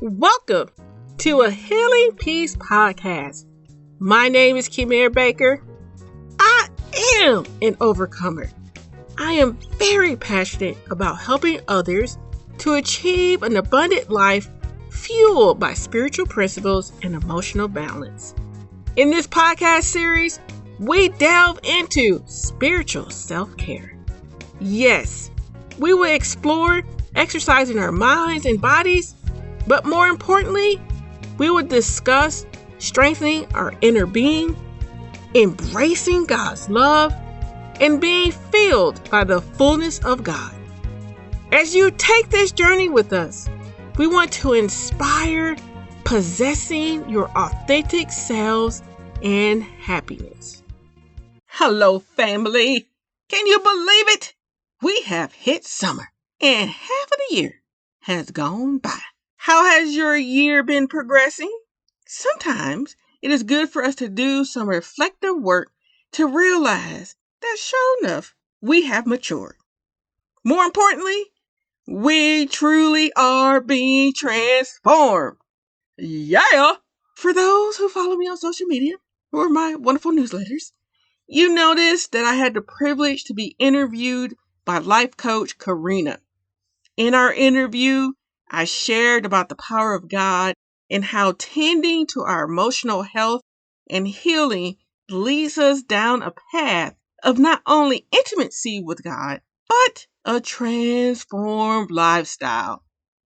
Welcome to a Healing Peace podcast. My name is Kimir Baker. I am an overcomer. I am very passionate about helping others to achieve an abundant life fueled by spiritual principles and emotional balance. In this podcast series, we delve into spiritual self-care. Yes, we will explore exercising our minds and bodies, but more importantly, we will discuss strengthening our inner being, embracing God's love, and being filled by the fullness of God. As you take this journey with us, we want to inspire possessing your authentic selves and happiness. Hello, family. Can you believe it? We have hit summer and half of the year has gone by. How has your year been progressing? Sometimes it is good for us to do some reflective work to realize that sure enough, we have matured. More importantly, we truly are being transformed. Yeah! For those who follow me on social media or my wonderful newsletters, you noticed that I had the privilege to be interviewed by life coach Karina. In our interview, I shared about the power of God and how tending to our emotional health and healing leads us down a path of not only intimacy with God, but a transformed lifestyle.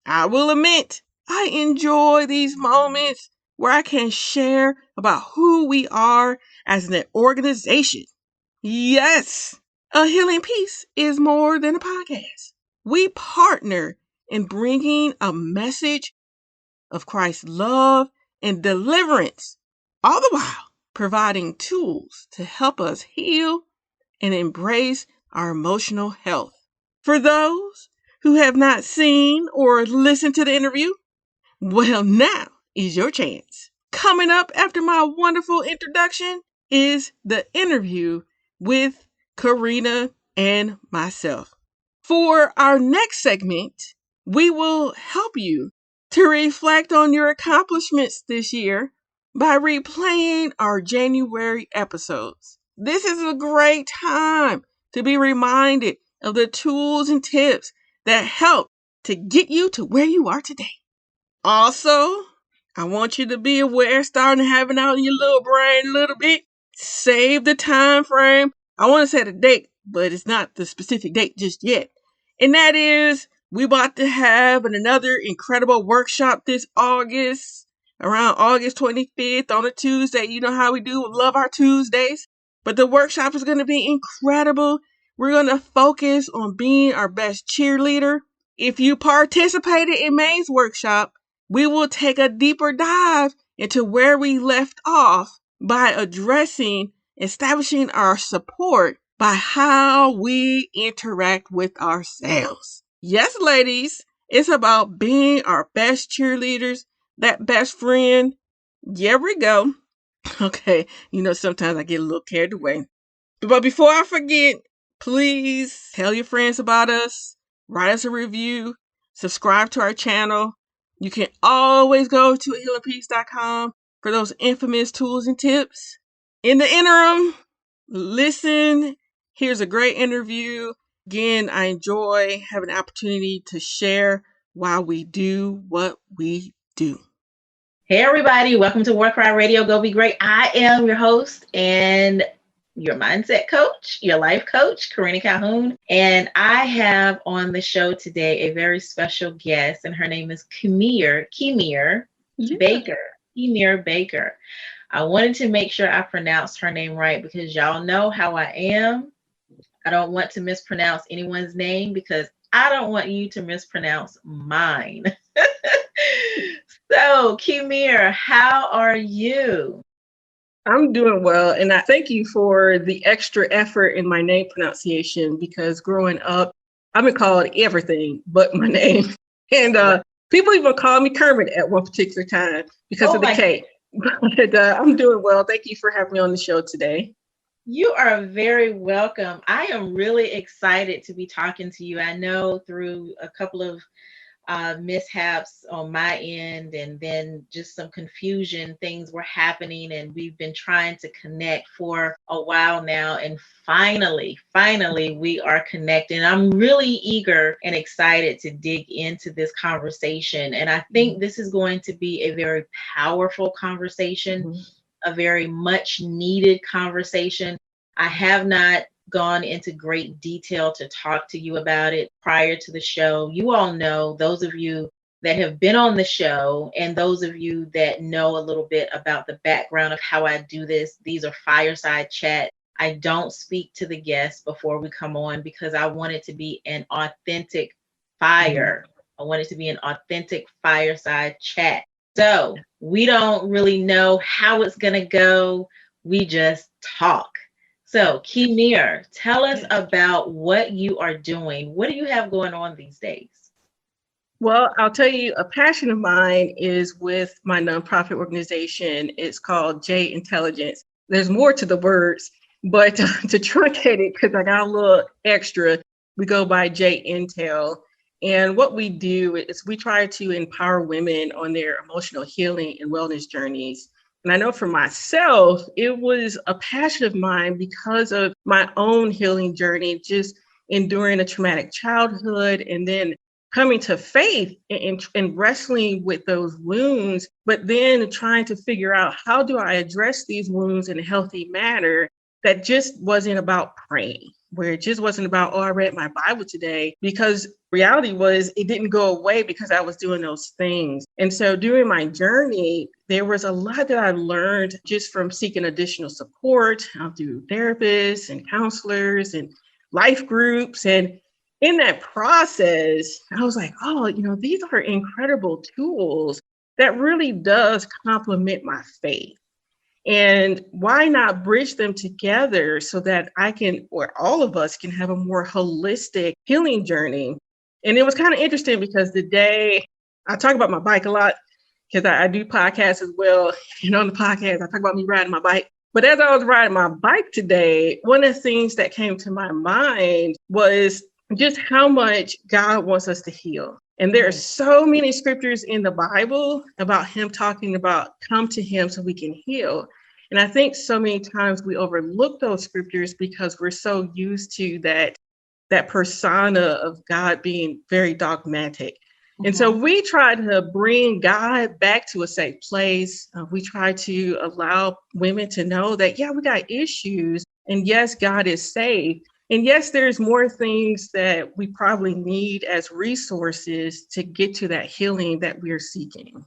I will admit, I enjoy these moments where I can share about who we are as an organization. Yes, A Healing Peace is more than a podcast. We partner in bringing a message of Christ's love and deliverance, all the while providing tools to help us heal and embrace our emotional health. For those who have not seen or listened to the interview, well, now is your chance. Coming up after my wonderful introduction is the interview with Karina and myself. For our next segment, we will help you to reflect on your accomplishments this year by replaying our January episodes. This is a great time to be reminded of the tools and tips that help to get you to where you are today. Also, I want you to be aware, starting to have it out in your little brain a little bit. Save the time frame. I want to set a date, but it's not the specific date just yet. And that is, we about to have another incredible workshop this August, around August 25th on a Tuesday. You know how we do, love our Tuesdays. But the workshop is going to be incredible. We're going to focus on being our best cheerleader. If you participated in May's workshop, we will take a deeper dive into where we left off by establishing our support by how we interact with ourselves. Yes, ladies, it's about being our best cheerleaders, that best friend. Here we go. Okay, sometimes I get a little carried away. But before I forget, please tell your friends about us, write us a review, subscribe to our channel. You can always go to healingpeace.com for those infamous tools and tips. In the interim, listen. Here's a great interview. Again, I enjoy having the opportunity to share why we do what we do. Hey, everybody. Welcome to Work Cry Radio. Go Be Great. I am your host and your mindset coach, your life coach, Karina Calhoun. And I have on the show today a very special guest, and her name is Kimir Baker. Kimir Baker. I wanted to make sure I pronounced her name right because y'all know how I am. I don't want to mispronounce anyone's name because I don't want you to mispronounce mine. So, Kimir, how are you? I'm doing well, and I thank you for the extra effort in my name pronunciation because growing up, I've been called everything but my name. And people even call me Kermit at one particular time because of the K. But I'm doing well. Thank you for having me on the show today. You are very welcome. I am really excited to be talking to you. I know through a couple of mishaps on my end, and then just some confusion. Things were happening, and we've been trying to connect for a while now. And finally, we are connecting. I'm really eager and excited to dig into this conversation. And I think this is going to be a very powerful conversation, Mhm. a very much needed conversation. I have not gone into great detail to talk to you about it prior to the show. You all know, those of you that have been on the show and those of you that know a little bit about the background of how I do this, these are fireside chat. I don't speak to the guests before we come on because I want it to be an authentic Mhm. fire. I want it to be an authentic fireside chat. So we don't really know how it's going to go. We just talk. So, Kimir, tell us Yeah. about what you are doing. What do you have going on these days? Well, I'll tell you, a passion of mine is with my nonprofit organization. It's called J Intelligence. There's more to the words, but to truncate it, because I got a little extra, we go by J Intel. And what we do is we try to empower women on their emotional healing and wellness journeys. And I know for myself, it was a passion of mine because of my own healing journey, just enduring a traumatic childhood and then coming to faith and wrestling with those wounds, but then trying to figure out how do I address these wounds in a healthy manner that just wasn't about praying, where it just wasn't about, oh, I read my Bible today, because reality was it didn't go away because I was doing those things. And so during my journey, there was a lot that I learned just from seeking additional support through therapists and counselors and life groups. And in that process, I was like, oh, these are incredible tools that really does complement my faith. And why not bridge them together so that I can, or all of us can have a more holistic healing journey? And it was kind of interesting because the day I talk about my bike a lot, because I do podcasts as well. And on the podcast, I talk about me riding my bike. But as I was riding my bike today, one of the things that came to my mind was just how much God wants us to heal. And there are Mhm. so many scriptures in the Bible about him talking about come to him so we can heal. And I think so many times we overlook those scriptures because we're so used to that persona of God being very dogmatic. And so Mhm. we try to bring God back to a safe place. We try to allow women to know that, yeah, we got issues. And yes, God is safe. And yes, there's more things that we probably need as resources to get to that healing that we're seeking.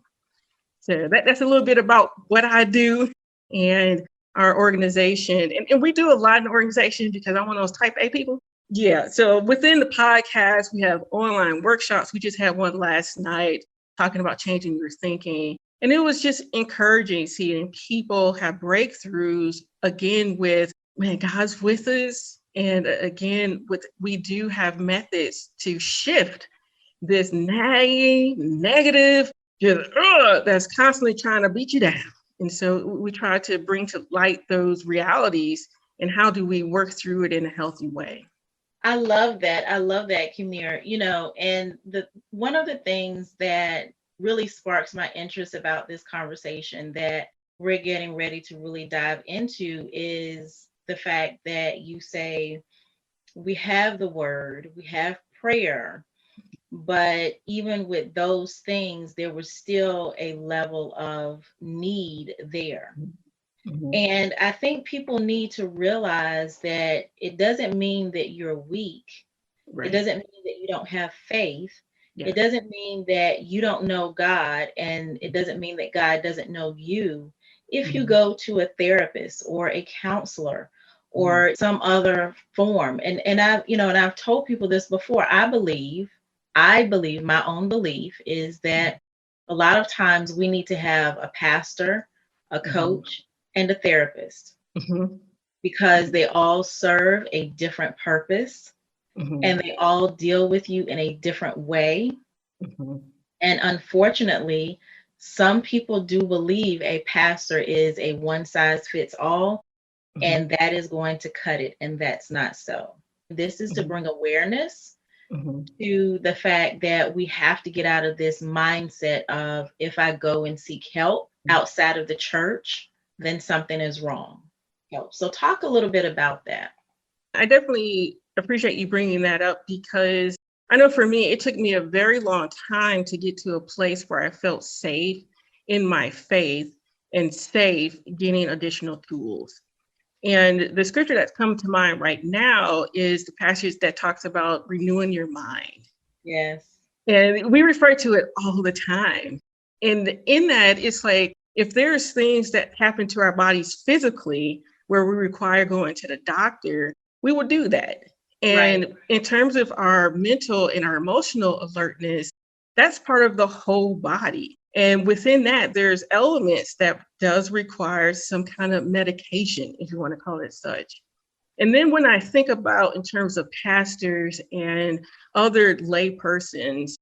So that's a little bit about what I do and our organization. And we do a lot in the organization because I'm one of those type A people. Yeah. So within the podcast, we have online workshops. We just had one last night talking about changing your thinking. And it was just encouraging seeing people have breakthroughs again with, man, God's with us. And again, we do have methods to shift this nagging, negative, just that's constantly trying to beat you down. And so we try to bring to light those realities and how do we work through it in a healthy way. I love that. I love that, Kimir. And the one of the things that really sparks my interest about this conversation that we're getting ready to really dive into is the fact that you say we have the word, we have prayer, but even with those things, there was still a level of need there. Mhm. And I think people need to realize that it doesn't mean that you're weak. It Right. doesn't mean that you don't have faith. Yeah. It doesn't mean that you don't know God. And it doesn't mean that God doesn't know you. If you Mhm. go to a therapist or a counselor Mhm. or some other form, and I've told people this before, I believe my own belief is that a lot of times we need to have a pastor, a Mhm. coach, and a therapist Mhm. because they all serve a different purpose and Mhm. they all deal with you in a different way. Mhm. And unfortunately, some people do believe a pastor is a one size fits all, Mhm. and that is going to cut it. And that's not so. This is to Mhm. bring awareness. Mhm. to the fact that we have to get out of this mindset of if I go and seek help outside of the church, then something is wrong. Help. So talk a little bit about that. I definitely appreciate you bringing that up because I know for me, it took me a very long time to get to a place where I felt safe in my faith and safe getting additional tools. And the scripture that's come to mind right now is the passage that talks about renewing your mind. Yes. And we refer to it all the time. And in that, it's like if there's things that happen to our bodies physically where we require going to the doctor, we will do that. Right. And in terms of our mental and our emotional alertness, that's part of the whole body. And within that, there's elements that does require some kind of medication, if you want to call it such. And then when I think about in terms of pastors and other lay persons,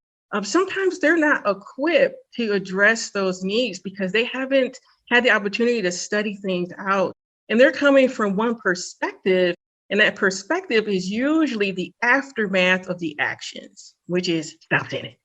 sometimes they're not equipped to address those needs because they haven't had the opportunity to study things out. And they're coming from one perspective, and that perspective is usually the aftermath of the actions, which is stop sinning,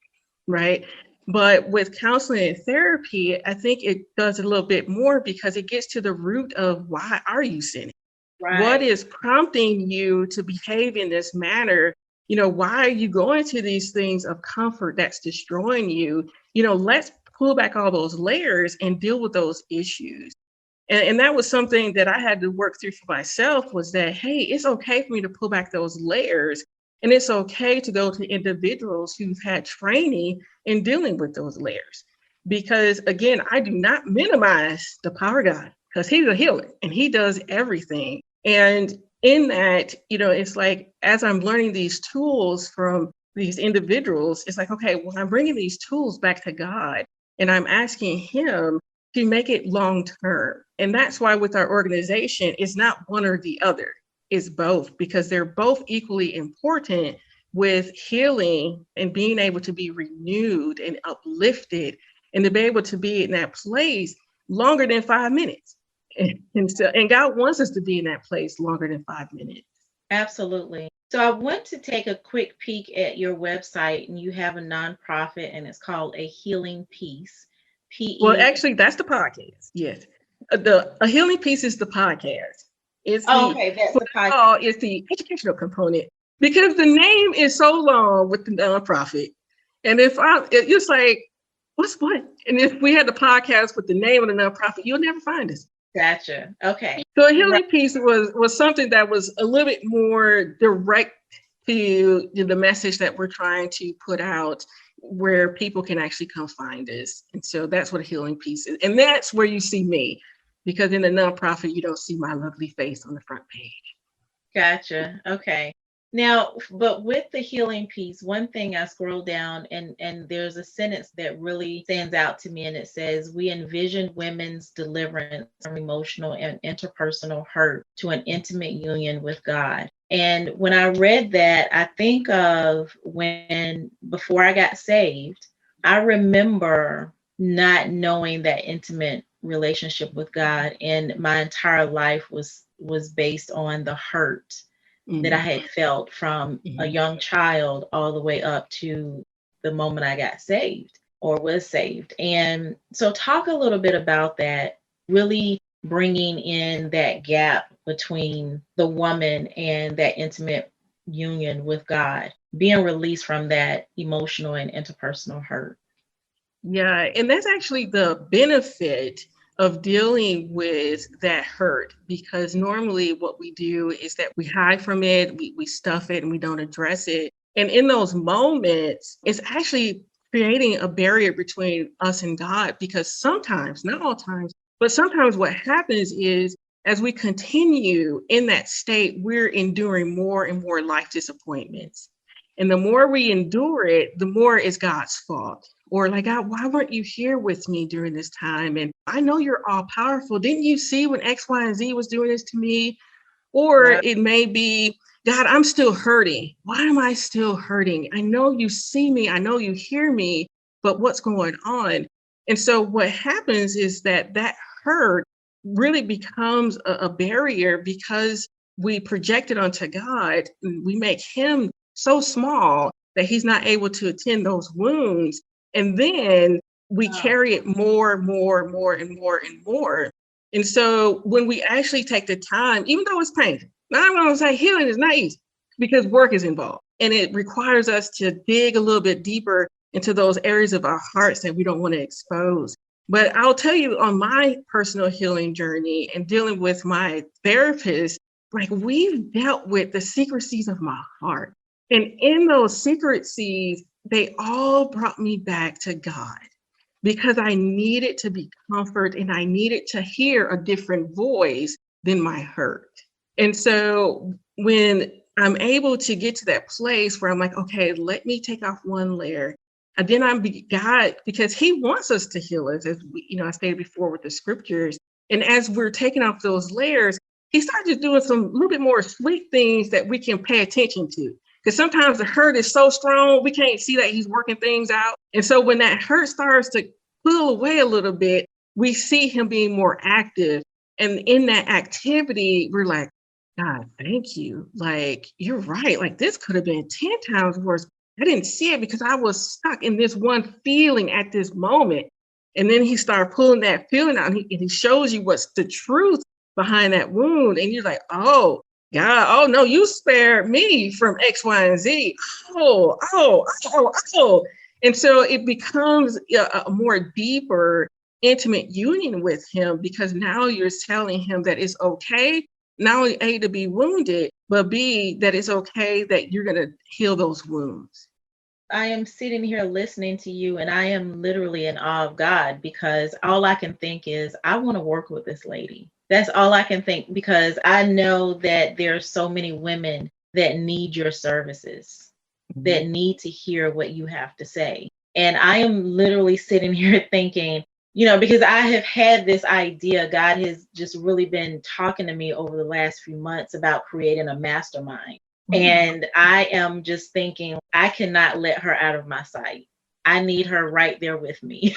right? But with counseling and therapy, I think it does a little bit more because it gets to the root of why are you sinning? What Right. is prompting you to behave in this manner? Why are you going to these things of comfort that's destroying you? Let's pull back all those layers and deal with those issues. And that was something that I had to work through for myself was that, hey, it's okay for me to pull back those layers. And it's okay to go to individuals who've had training in dealing with those layers. Because again, I do not minimize the power of God because he's a healer and he does everything. And in that, it's like as I'm learning these tools from these individuals, it's like, okay, well, I'm bringing these tools back to God and I'm asking him to make it long term. And that's why with our organization, it's not one or the other, it's both because they're both equally important with healing and being able to be renewed and uplifted and to be able to be in that place longer than 5 minutes. And God wants us to be in that place longer than 5 minutes. Absolutely. So I want to take a quick peek at your website, and you have a nonprofit, and it's called A Healing Peace. Well, PE. actually, that's the podcast. Yes. The A Healing Piece is the podcast. It's Oh, the okay, that's what the I podcast. call is the educational component because the name is so long with the nonprofit. And it's like, what's what? And if we had the podcast with the name of the nonprofit, you'll never find us. Gotcha. Okay. So a Right. healing piece was something that was a little bit more direct to the message that we're trying to put out where people can actually come find us. And so that's what a healing piece is. And that's where you see me because in the nonprofit, you don't see my lovely face on the front page. Gotcha. Okay. Now, but with the healing piece, one thing I scroll down and there's a sentence that really stands out to me, and it says, "We envision women's deliverance from emotional and interpersonal hurt to an intimate union with God." And when I read that, I think of when before I got saved, I remember not knowing that intimate relationship with God, and my entire life was based on the hurt that I Mm-hmm. had felt from a Mm-hmm. young child all the way up to the moment I got saved or was saved. And so, talk a little bit about that, really bringing in that gap between the woman and that intimate union with God, being released from that emotional and interpersonal hurt. Yeah, and that's actually the benefit of dealing with that hurt because normally what we do is that we hide from it, we stuff it, and we don't address it. And in those moments, it's actually creating a barrier between us and God because sometimes, not all times, but sometimes what happens is as we continue in that state, we're enduring more and more life disappointments. And the more we endure it, the more it's God's fault. Or like, God, why weren't you here with me during this time? And I know you're all powerful. Didn't you see when X, Y, and Z was doing this to me? Or Right. it may be, God, I'm still hurting. Why am I still hurting? I know you see me. I know you hear me, but what's going on? And so what happens is that hurt really becomes a barrier because we project it onto God. And we make him so small that he's not able to attend those wounds. And then we carry it more, and more. And so when we actually take the time, even though it's painful, now I'm going to say healing is not easy because work is involved and it requires us to dig a little bit deeper into those areas of our hearts that we don't want to expose. But I'll tell you, on my personal healing journey and dealing with my therapist, like, we've dealt with the secrecies of my heart. And in those secrecies, they all brought me back to God because I needed to be comforted and I needed to hear a different voice than my hurt. And so when I'm able to get to that place where I'm like, okay, let me take off one layer. And then I'm God, because he wants us to heal us, as we, I stated before with the scriptures. And as we're taking off those layers, he started doing some little bit more sweet things that we can pay attention to. Because sometimes the hurt is so strong, we can't see that he's working things out. And so when that hurt starts to pull away a little bit, we see him being more active. And in that activity, we're like, God, thank you. Like, you're right. Like, this could have been 10 times worse. I didn't see it because I was stuck in this one feeling at this moment. And then he started pulling that feeling out, and he shows you what's the truth behind that wound. And you're like, oh, God, oh no, you spared me from X, Y, and Z. Oh. And so it becomes a more deeper, intimate union with him, because now you're telling him that it's okay, not only A, to be wounded, but B, that it's okay that you're going to heal those wounds. I am sitting here listening to you, and I am literally in awe of God, because all I can think is, I want to work with this lady. That's all I can think, because I know that there are so many women that need your services, that need to hear what you have to say. And I am literally sitting here thinking, because I have had this idea, God has just really been talking to me over the last few months about creating a mastermind. And I am just thinking, I cannot let her out of my sight. I need her right there with me.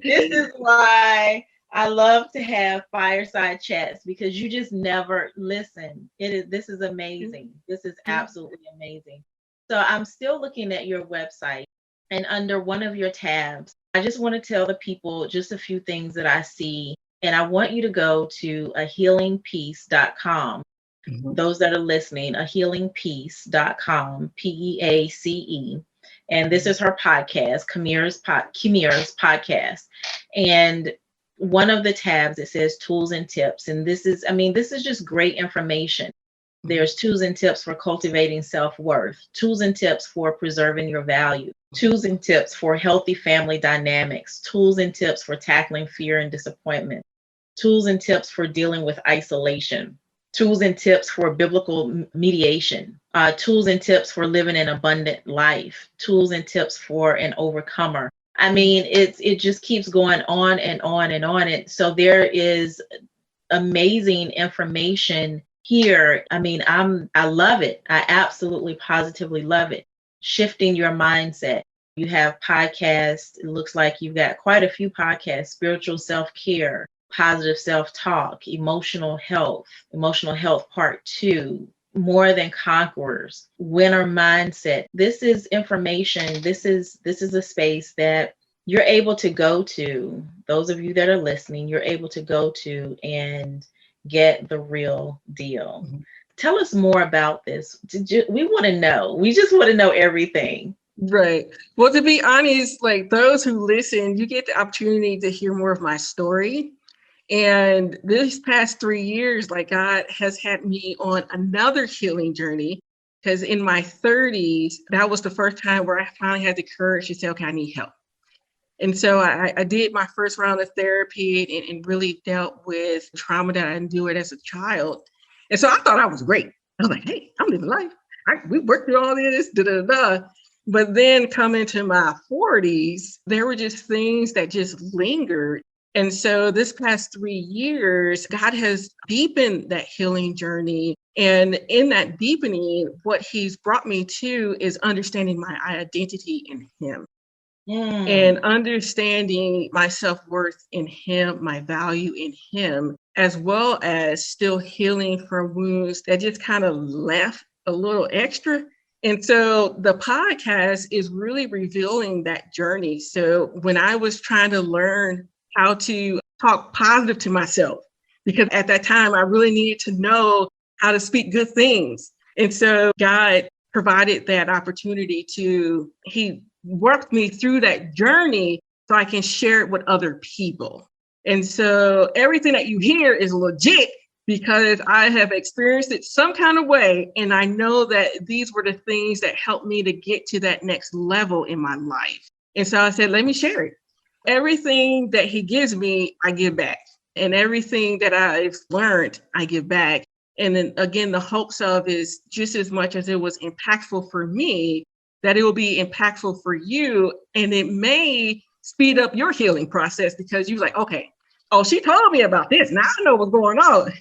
This is why I love to have fireside chats, because you just never listen. This is amazing. This is absolutely amazing. So I'm still looking at your website, and under one of your tabs, I just want to tell the people just a few things that I see. And I want you to go to ahealingpeace.com. Those that are listening, ahealingpeace.com, PEACE. And this is her podcast, Kimira's podcast. And one of the tabs, it says tools and tips. And this is just great information. There's tools and tips for cultivating self-worth, tools and tips for preserving your value, tools and tips for healthy family dynamics, tools and tips for tackling fear and disappointment, tools and tips for dealing with isolation, tools and tips for biblical mediation, tools and tips for living an abundant life, tools and tips for an overcomer. I mean, it just keeps going on and on and on. And so there is amazing information here. I mean, I love it. I absolutely positively love it. Shifting your mindset. You have podcasts. It looks like you've got quite a few podcasts: spiritual self-care, positive self-talk, emotional health part 2, more than conquerors, winner mindset. This is information. This is a space that you're able to go to. Those of you that are listening, you're able to go to and get the real deal. Tell us more about this. We want to know. We just want to know everything. Right. Well, to be honest, like, those who listen, you get the opportunity to hear more of my story. And this past 3 years, like, God has had me on another healing journey, because in my 30s, that was the first time where I finally had the courage to say, okay, I need help. And so I did my first round of therapy and really dealt with trauma that I endured as a child. And so I thought I was great. I was like, hey, I'm living life. We worked through all this, But then coming to my 40s, there were just things that just lingered. And so this past 3 years, God has deepened that healing journey. And in that deepening, what he's brought me to is understanding my identity in him. And understanding my self-worth in him, my value in him. as well as still healing from wounds that just kind of left a little extra. And so the podcast is really revealing that journey. So when I was trying to learn how to talk positive to myself, because at that time I really needed to know how to speak good things. And so God provided that opportunity He worked me through that journey so I can share it with other people. And so everything that you hear is legit because I have experienced it some kind of way. And I know that these were the things that helped me to get to that next level in my life. And so I said, let me share it. Everything that He gives me, I give back. And everything that I've learned, I give back. And then again, the hopes of is just as much as it was impactful for me, that it will be impactful for you. And it may speed up your healing process because you're like, okay, oh, she told me about this. Now I know what's going on.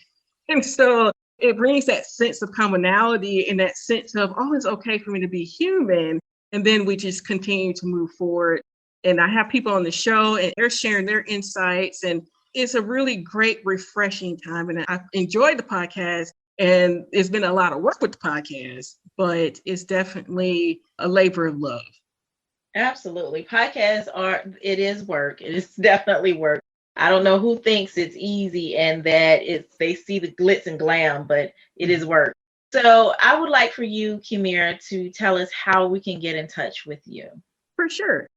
And so it brings that sense of commonality and that sense of, oh, it's okay for me to be human. And then we just continue to move forward. And I have people on the show and they're sharing their insights. And it's a really great, refreshing time. And I've enjoyed the podcast. And it's been a lot of work with the podcast, but it's definitely a labor of love. Absolutely. It is work. It is definitely work. I don't know who thinks it's easy and that they see the glitz and glam, but it is work. So I would like for you, Kimira, to tell us how we can get in touch with you. For sure.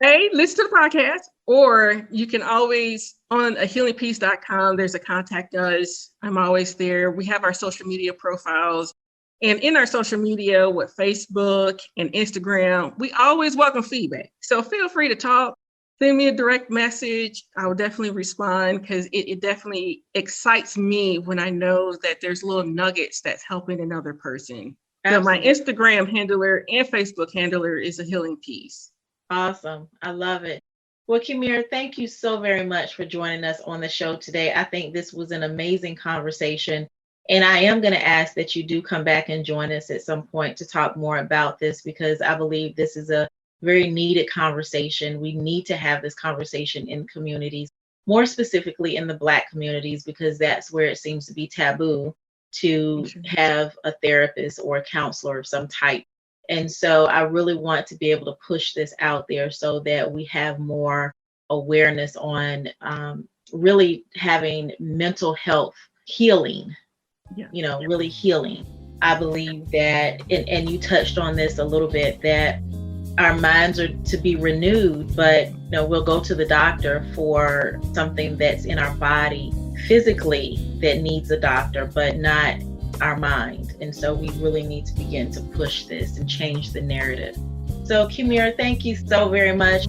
Hey, listen to the podcast, or you can always on ahealingpeace.com, there's a contact us. I'm always there. We have our social media profiles. And in our social media with Facebook and Instagram, we always welcome feedback. So feel free to talk. Send me a direct message. I will definitely respond because it definitely excites me when I know that there's little nuggets that's helping another person. Absolutely. So my Instagram handler and Facebook handler is A Healing Peace. Awesome. I love it. Well, Kimira, thank you so very much for joining us on the show today. I think this was an amazing conversation. And I am going to ask that you do come back and join us at some point to talk more about this because I believe this is a very needed conversation. We need to have this conversation in communities, more specifically in the Black communities, because that's where it seems to be taboo to have a therapist or a counselor of some type. And so I really want to be able to push this out there so that we have more awareness on really having mental health healing, really healing. I believe that, and you touched on this a little bit, that our minds are to be renewed, but we'll go to the doctor for something that's in our body physically that needs a doctor, but not our mind. And so we really need to begin to push this and change the narrative. So Kimira, thank you so very much.